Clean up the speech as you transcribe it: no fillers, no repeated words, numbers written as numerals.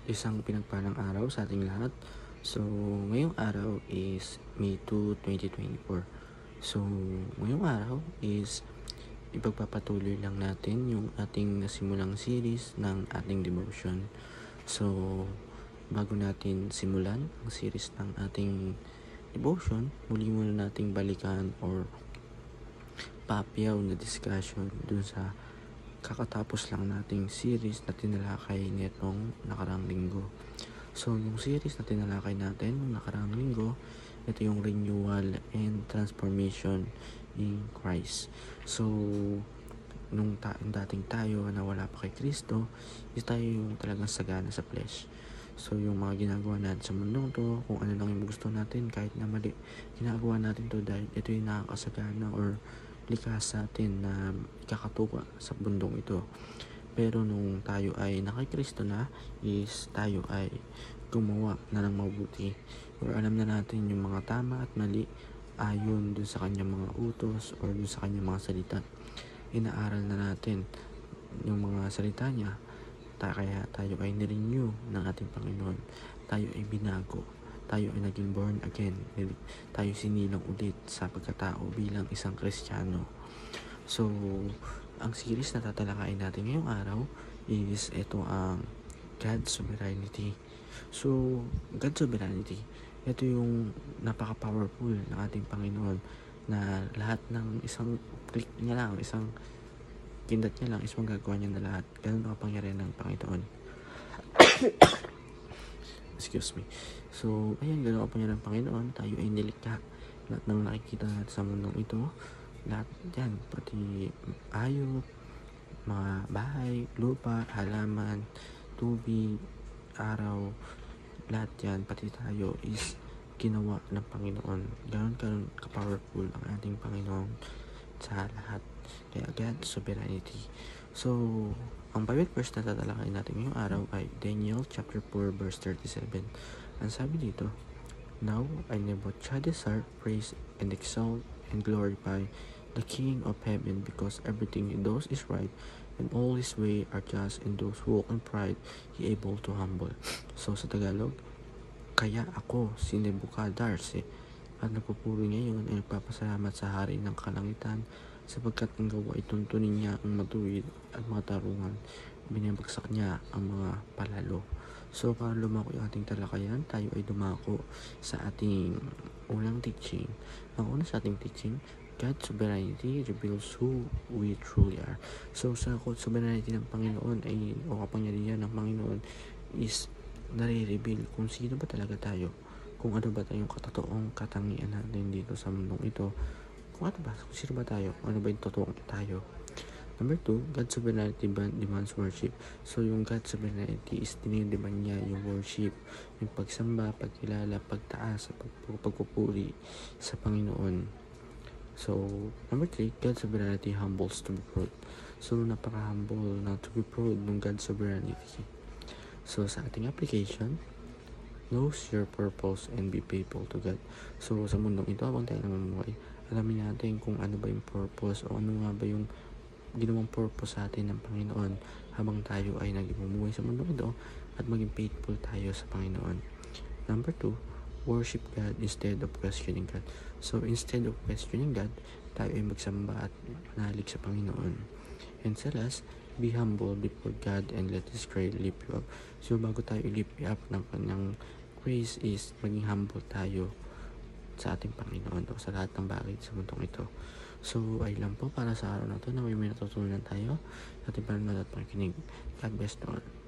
Isang pinagpalang araw sa ating lahat. So, ngayong araw is May 2, 2024. So, ngayong araw is ipagpapatuloy lang natin yung ating nasimulang series ng ating devotion. So, bago natin simulan ang series ng ating devotion, muli muna nating balikan or papiyaw na discussion dun sa kakatapos lang nating series na tinalakay nitong nakarang linggo. So, yung series na tinalakay natin nung nakarang linggo, ito yung renewal and transformation in Christ. So, nung dating tayo na wala pa kay Kristo, is tayo yung talagang sagana sa flesh. So, yung mga ginagawa natin sa mundong to, kung ano lang yung gusto natin, kahit na mali, ginagawa natin to dahil ito yung nakakasagana or likas sa atin na ikakatuwa sa bundong ito. Pero nung tayo ay nakikristo na, is tayo ay gumawa na ng mabuti or alam na natin yung mga tama at mali ayon dun sa kanyang mga utos or dun sa kanyang mga salita. Inaaral na natin yung mga salita niya, kaya tayo ay nirenew ng ating Panginoon. Tayo ay binago, tayo ay naging born again, tayo sinilang ulit sa pagkatao bilang isang Kristiyano. So, ang series na tatalakayin natin ngayong araw is ito ang God's Sovereignty. So, God's Sovereignty, ito yung napaka-powerful ng ating Panginoon na lahat ng isang click niya lang, isang kindat niya lang is magagawa niya na lahat. Ganun ang kapangyarihan ng Panginoon. Excuse me. So, ayan, gano'n pa niya ng Panginoon. Tayo ay nilikha. Lahat ng nakikita natin sa mundong ito, lahat yan, pati hayop, mga bahay, lupa, halaman, tubig, araw, lahat yan, pati tayo is ginawa ng Panginoon. Gano'n ka-powerful ang ating Panginoon sa lahat. Kaya God's sovereignty. So, ang Bible verse na tatalakayin natin ngayong araw ay Daniel chapter 4 verse 37. Ang sabi dito, "Now I Nebuchadnezzar praise and exalt and glorify the King of heaven because everything he does is right and all his way are just and those who walk in pride he able to humble." So sa Tagalog, kaya ako si Nebuchadnezzar at nagpupuri ngayon ay nagpapasalamat sa hari ng kalangitan sapagkat ang gawa ay tuntunin niya ang matuwid at mga tarungan. Binabagsak niya ang mga palalo. So, para lumako yung ating talakayan, tayo ay dumako sa ating unang teaching. Ang una sa ating teaching, God's sovereignty reveals who we truly are. So, sa sovereignty ng Panginoon ay, o kapangyarihan ng Panginoon is nare-reveal kung sino ba talaga tayo. Kung ano ba tayong katotoong katangian natin dito sa mundong ito. Kung sino ba tayo? Kung ano ba yung totoong tayo? Number 2, God's sovereignty demands worship. So, yung God's sovereignty is dinidemand niya yung worship, yung pagsamba, pagkilala, pagtaas, pagpupuri sa Panginoon. So, number 3, God's sovereignty humbles to be proud. So, napaka-humble na to be proud ng God's sovereignty. So, sa ating application, knows your purpose and be faithful to God. So, sa mundong ito, habang tayo namumuhay, alamin natin kung ano ba yung purpose o ano nga ba yung ginawang purpose sa atin ng Panginoon habang tayo ay nagmumuhay sa mundo ito at maging faithful tayo sa Panginoon. Number 2, worship God instead of questioning God. So, instead of questioning God, tayo ay magsamba at manalig sa Panginoon. And sa last, be humble before God and let His grace lift you up. So, bago tayo i-lift up ng kanyang grace is maging humble tayo sa ating Panginoon o sa lahat ng bagay sa mundong ito. So, ay lang po para sa araw na ito na may natutunan tayo sa ating panonood at pakikinig. God bless you all.